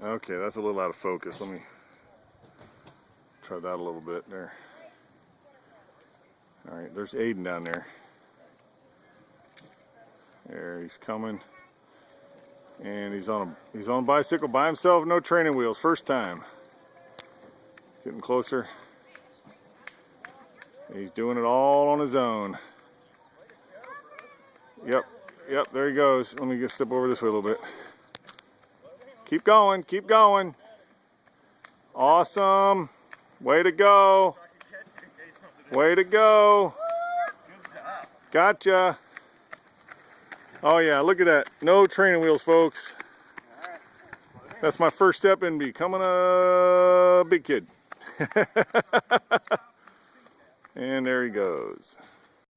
Okay, that's a little out of focus. Let me try that a little bit there. All right, there's Aiden down there. There, he's coming. And he's on a bicycle by himself, no training wheels, first time. He's getting closer. He's doing it all on his own. Yep, there he goes. Let me just step over this way a little bit. Keep going, keep going. Awesome. Way to go. Way to go. Gotcha. Oh yeah, look at that. No training wheels, folks. That's my first step in becoming a big kid. And there he goes.